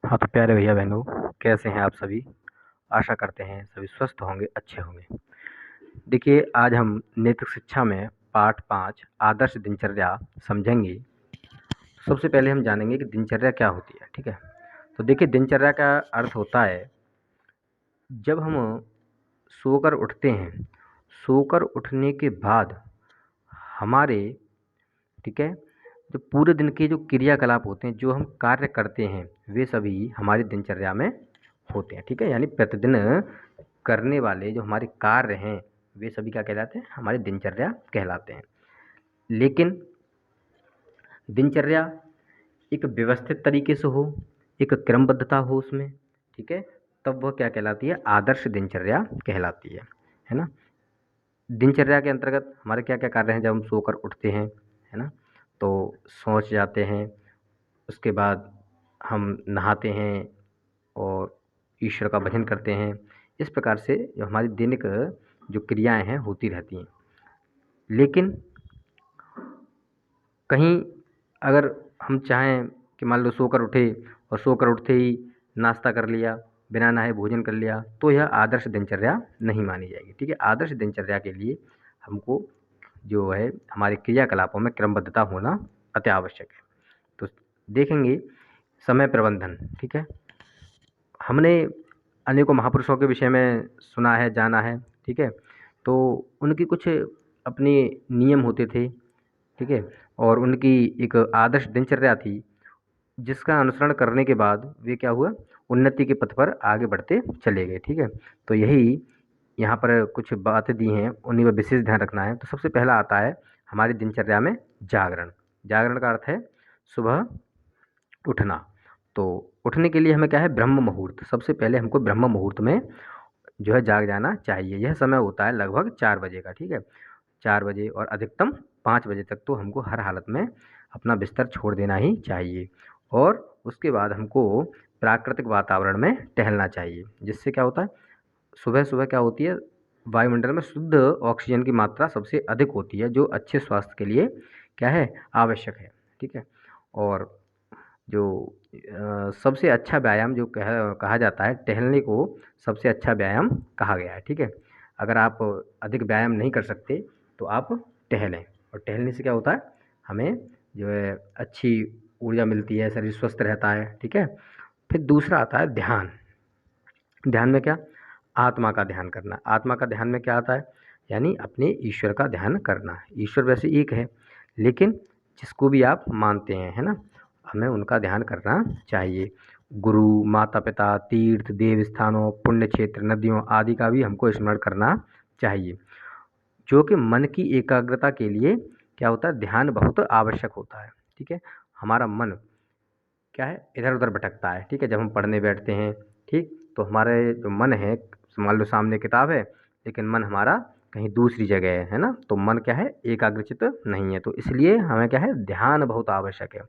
हाँ, तो प्यारे भैया बहनों, कैसे हैं आप सभी? आशा करते हैं सभी स्वस्थ होंगे, अच्छे होंगे। देखिए, आज हम नैतिक शिक्षा में पाठ 5 आदर्श दिनचर्या समझेंगे। सबसे पहले हम जानेंगे कि दिनचर्या क्या होती है, ठीक है? तो देखिए, दिनचर्या का अर्थ होता है, जब हम सोकर उठते हैं, सोकर उठने के बाद हमारे, ठीक है, जो पूरे दिन के जो क्रियाकलाप होते हैं, जो हम कार्य करते हैं, वे सभी हमारी दिनचर्या में होते हैं, ठीक है? यानी प्रतिदिन करने वाले जो हमारे कार्य हैं, वे सभी क्या कहलाते हैं? हमारी दिनचर्या कहलाते हैं। लेकिन दिनचर्या एक व्यवस्थित तरीके से हो, एक क्रमबद्धता हो उसमें, ठीक है? तब वह क्या कहलाती है? आदर्श दिनचर्या कहलाती है ना? दिनचर्या के अंतर्गत हमारे क्या-क्या कार्य हैं जब हम सोकर उठते हैं, है ना? तो शौच जाते हैं, उसके बाद हम नहाते हैं और ईश्वर का भजन करते हैं। इस प्रकार से जो हमारी दैनिक जो क्रियाएँ हैं होती रहती हैं। लेकिन कहीं अगर हम चाहें कि मान लो सोकर उठे और सोकर उठते ही नाश्ता कर लिया, बिना नहाए भोजन कर लिया, तो यह आदर्श दिनचर्या नहीं मानी जाएगी, ठीक है? आदर्श दिनचर्या के लिए हमको जो है हमारे क्रियाकलापों में क्रमबद्धता होना अति आवश्यक है। तो देखेंगे समय प्रबंधन, ठीक है? हमने अनेकों महापुरुषों के विषय में सुना है, जाना है, ठीक है? तो उनकी कुछ अपने नियम होते थे, ठीक है? और उनकी एक आदर्श दिनचर्या थी, जिसका अनुसरण करने के बाद वे क्या हुआ, उन्नति के पथ पर आगे बढ़ते चले गए, ठीक है? तो यही यहाँ पर कुछ बातें दी हैं, उन्हीं पर विशेष ध्यान रखना है। तो सबसे पहला आता है हमारी दिनचर्या में जागरण। जागरण का अर्थ है सुबह उठना। तो उठने के लिए हमें क्या है, ब्रह्म मुहूर्त, सबसे पहले हमको ब्रह्म मुहूर्त में जो है जाग जाना चाहिए। यह समय होता है लगभग 4 बजे का, ठीक है? 4 बजे और अधिकतम 5 बजे तक तो हमको हर हालत में अपना बिस्तर छोड़ देना ही चाहिए। और उसके बाद हमको प्राकृतिक वातावरण में टहलना चाहिए, जिससे क्या होता है, सुबह-सुबह क्या होती है, वायुमंडल में शुद्ध ऑक्सीजन की मात्रा सबसे अधिक होती है, जो अच्छे स्वास्थ्य के लिए क्या है, आवश्यक है, ठीक है? और जो सबसे अच्छा व्यायाम जो कहा जाता है, टहलने को सबसे अच्छा व्यायाम कहा गया है, ठीक है? अगर आप अधिक व्यायाम नहीं कर सकते, तो आप टहलें, और टहलने से क्या होता है, हमें जो है अच्छी ऊर्जा मिलती है, शरीर स्वस्थ रहता है, ठीक है? फिर दूसरा आता है ध्यान। ध्यान में क्या? आत्मा का ध्यान करना। आत्मा का ध्यान में क्या आता है? यानी अपने ईश्वर का ध्यान करना। ईश्वर वैसे एक है, लेकिन जिसको भी आप मानते हैं, है ना? हमें उनका ध्यान करना चाहिए। गुरु, माता-पिता, तीर्थ, देव स्थानों, पुण्य क्षेत्र, नदियों आदि का भी हमको स्मरण करना चाहिए, जो कि मन की एकाग्रता के लिए क्या होता है, ध्यान बहुत आवश्यक होता है, ठीक है? हमारा मन क्या है, इधर-उधर भटकता है, ठीक है? जब हम पढ़ने बैठते हैं, ठीक? तो हमारे जो मन है, मान लो सामने किताब है, लेकिन मन हमारा कहीं दूसरी जगह है ना? तो मन क्या है, एकाग्रचित्त नहीं है, तो इसलिए हमें क्या है, ध्यान बहुत आवश्यक है।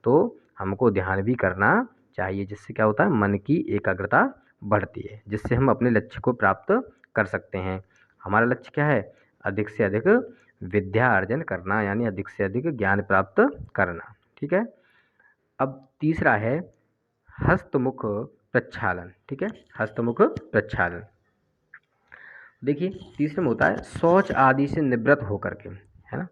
तो हमको ध्यान भी करना चाहिए, जिससे क्या होता है, मन की एकाग्रता बढ़ती है, जिससे हम अपने लक्ष्य को प्राप्त कर सकते हैं। हमारा लक्ष्य क्या है? अधिक से अधिक विद्या अर्जन करना, यानी अधिक से अधिक ज्ञान प्राप्त करना, ठीक है? अब तीसरा है हस्तमुख प्रक्षालन, ठीक है? हस्तमुख प्रक्षालन। देखिए, तीसरे में होता है शौच आदि से निवृत्त होकर के, है ना?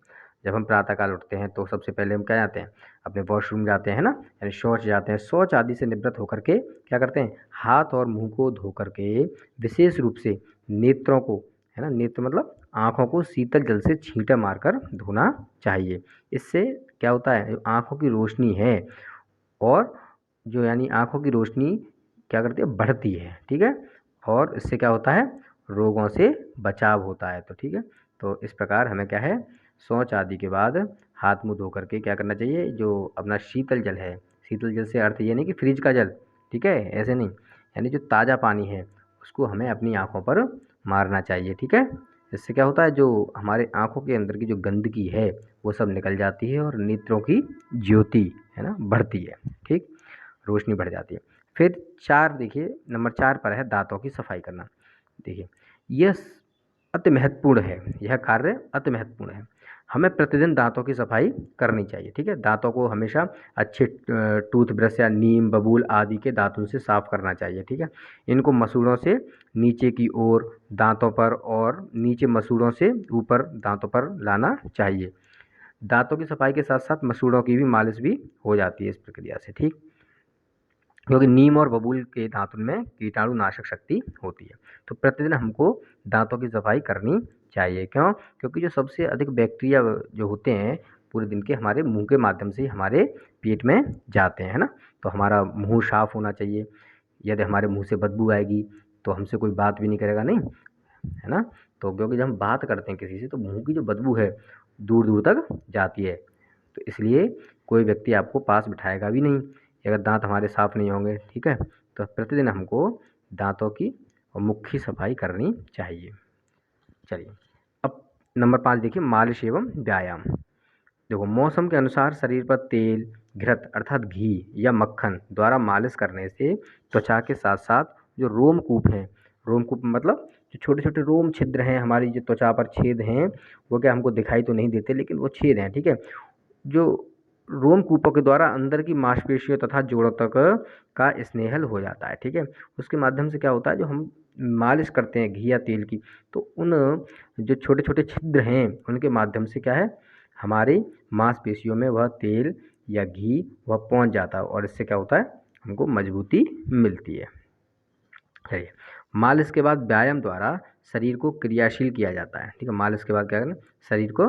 जब हम प्रातः काल उठते हैं, तो सबसे पहले हम क्या जाते हैं, अपने वॉशरूम जाते हैं ना, यानी शौच जाते हैं। शौच आदि से निवृत्त होकर के क्या करते हैं, हाथ और मुँह को धो कर के विशेष रूप से नेत्रों को, है ना, नेत्र मतलब आँखों को शीतल जल से छींटे मारकर धोना चाहिए। इससे क्या होता है, जो आँखों की रोशनी है, और जो यानी आँखों की रोशनी क्या करती है, बढ़ती है, ठीक है? और इससे क्या होता है, रोगों से बचाव होता है, तो ठीक है? तो इस प्रकार हमें क्या है, शौच आदि के बाद हाथ मुँह धो करके क्या करना चाहिए, जो अपना शीतल जल है, शीतल जल से अर्थ ये नहीं कि फ्रिज का जल, ठीक है? ऐसे नहीं, यानी जो ताज़ा पानी है, उसको हमें अपनी आँखों पर मारना चाहिए, ठीक है? इससे क्या होता है, जो हमारे आँखों के अंदर की जो गंदगी है, वो सब निकल जाती है और नेत्रों की ज्योति, है ना, बढ़ती है, ठीक? रोशनी बढ़ जाती है। फिर 4 देखिए, नंबर 4 पर है दाँतों की सफाई करना। देखिए, यह अति महत्वपूर्ण है, यह कार्य अति महत्वपूर्ण है। हमें प्रतिदिन दांतों की सफाई करनी चाहिए, ठीक है। दांतों को हमेशा अच्छे टूथब्रश या नीम, बबूल आदि के दातुन से साफ करना चाहिए, ठीक है। इनको मसूड़ों से नीचे की ओर दांतों पर और नीचे मसूड़ों से ऊपर दांतों पर लाना चाहिए। दांतों की सफाई के साथ साथ मसूड़ों की भी मालिश भी हो जाती है इस प्रक्रिया से, ठीक। क्योंकि नीम और बबूल के दातुन में कीटाणु नाशक शक्ति होती है। तो प्रतिदिन हमको दांतों की सफाई करनी चाहिए। क्यों? क्योंकि जो सबसे अधिक बैक्टीरिया जो होते हैं पूरे दिन के हमारे मुंह के माध्यम से हमारे पेट में जाते हैं, है ना। तो हमारा मुंह साफ होना चाहिए। यदि हमारे मुंह से बदबू आएगी तो हमसे कोई बात भी नहीं करेगा, नहीं, है ना। तो क्योंकि जब हम बात करते हैं किसी से तो मुंह की जो बदबू है दूर दूर तक जाती है, तो इसलिए कोई व्यक्ति आपको पास बिठाएगा भी नहीं अगर दांत हमारे साफ़ नहीं होंगे, ठीक है। तो प्रतिदिन हमको दांतों की और मुख की सफाई करनी चाहिए। चलिए, अब नंबर 5 देखिए, मालिश एवं व्यायाम। देखो, मौसम के अनुसार शरीर पर तेल, घृत अर्थात घी या मक्खन द्वारा मालिश करने से त्वचा के साथ साथ जो रोमकूप हैं, रोमकूप मतलब जो छोटे छोटे रोम छिद्र हैं हमारी जो त्वचा पर छेद हैं, वो क्या हमको दिखाई तो नहीं देते लेकिन वो छेद हैं, ठीक है। जो रोमकूपों के द्वारा अंदर की मांसपेशियों तथा जोड़ों तक का स्नेहल हो जाता है, ठीक है। उसके माध्यम से क्या होता है, जो हम मालिश करते हैं घी या तेल की, तो उन जो छोटे छोटे छिद्र हैं उनके माध्यम से क्या है, हमारी मांसपेशियों में वह तेल या घी वह पहुंच जाता है और इससे क्या होता है, हमको मजबूती मिलती है। चलिए, मालिश के बाद व्यायाम द्वारा शरीर को क्रियाशील किया जाता है, ठीक है। मालिश के बाद क्या करना, शरीर को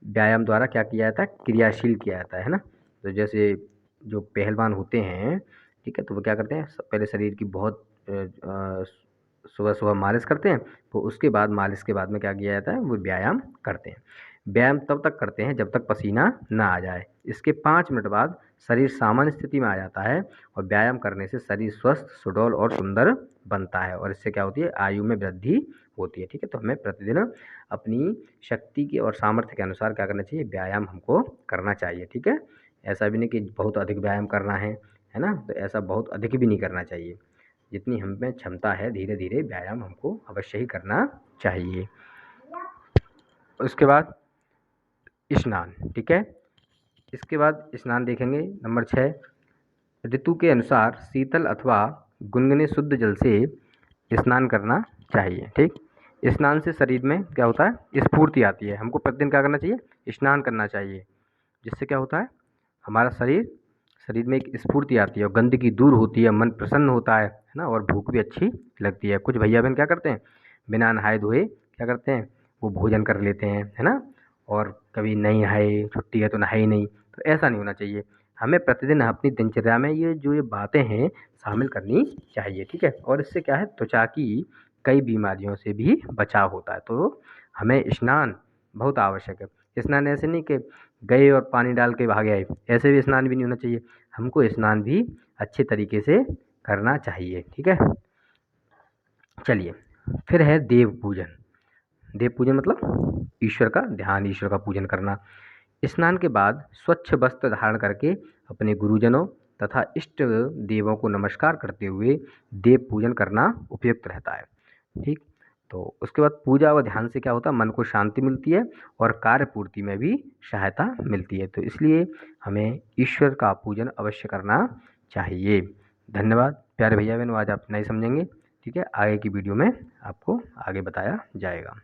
व्यायाम द्वारा क्या किया जाता है, क्रियाशील किया जाता है ना। तो जैसे जो पहलवान होते हैं, ठीक है, तो वो क्या करते हैं, पहले शरीर की बहुत सुबह सुबह मालिश करते हैं, तो उसके बाद मालिश के बाद में क्या किया जाता है, वो व्यायाम करते हैं। व्यायाम तब तक करते हैं जब तक पसीना ना आ जाए। इसके 5 मिनट बाद शरीर सामान्य स्थिति में आ जाता है और व्यायाम करने से शरीर स्वस्थ, सुडौल और सुंदर बनता है और इससे क्या होती है, आयु में वृद्धि होती है, ठीक है। तो हमें प्रतिदिन अपनी शक्ति के और सामर्थ्य के अनुसार क्या करना चाहिए, व्यायाम हमको करना चाहिए, ठीक है। ऐसा भी नहीं कि बहुत अधिक व्यायाम करना है ना, तो ऐसा बहुत अधिक भी नहीं करना चाहिए। जितनी हम में क्षमता है धीरे धीरे व्यायाम हमको अवश्य ही करना चाहिए। उसके बाद स्नान, ठीक है। इसके बाद स्नान देखेंगे नंबर 6, ऋतु के अनुसार शीतल अथवा गुनगुने शुद्ध जल से स्नान करना चाहिए, ठीक। स्नान से शरीर में क्या होता है, स्फूर्ति आती है। हमको प्रतिदिन क्या करना चाहिए, स्नान करना चाहिए, जिससे क्या होता है, हमारा शरीर में एक स्फूर्ति आती है और गंदगी दूर होती है, मन प्रसन्न होता है ना, और भूख भी अच्छी लगती है। कुछ भैया बहन क्या करते हैं, बिना नहाए धोए क्या करते हैं, वो भोजन कर लेते हैं, है ना, और कभी नहीं नहाए, छुट्टी है तो नहाए ही नहीं। तो ऐसा नहीं होना चाहिए। हमें प्रतिदिन अपनी दिनचर्या में ये बातें हैं शामिल करनी चाहिए, ठीक है। और इससे क्या है, त्वचा की कई बीमारियों से भी बचाव होता है। तो हमें स्नान बहुत आवश्यक है। स्नान ऐसे नहीं कि गए और पानी डाल के भाग आए, ऐसे भी स्नान भी नहीं होना चाहिए। हमको स्नान भी अच्छे तरीके से करना चाहिए, ठीक है। चलिए, फिर है देव पूजन। देव पूजन मतलब ईश्वर का ध्यान, ईश्वर का पूजन करना। स्नान के बाद स्वच्छ वस्त्र धारण करके अपने गुरुजनों तथा इष्ट देवों को नमस्कार करते हुए देव पूजन करना उपयुक्त रहता है, ठीक। तो उसके बाद पूजा व ध्यान से क्या होता है, मन को शांति मिलती है और कार्य पूर्ति में भी सहायता मिलती है। तो इसलिए हमें ईश्वर का पूजन अवश्य करना चाहिए। धन्यवाद प्यारे भैया बहनों, आज आप नहीं समझेंगे, ठीक है। आगे की वीडियो में आपको आगे बताया जाएगा।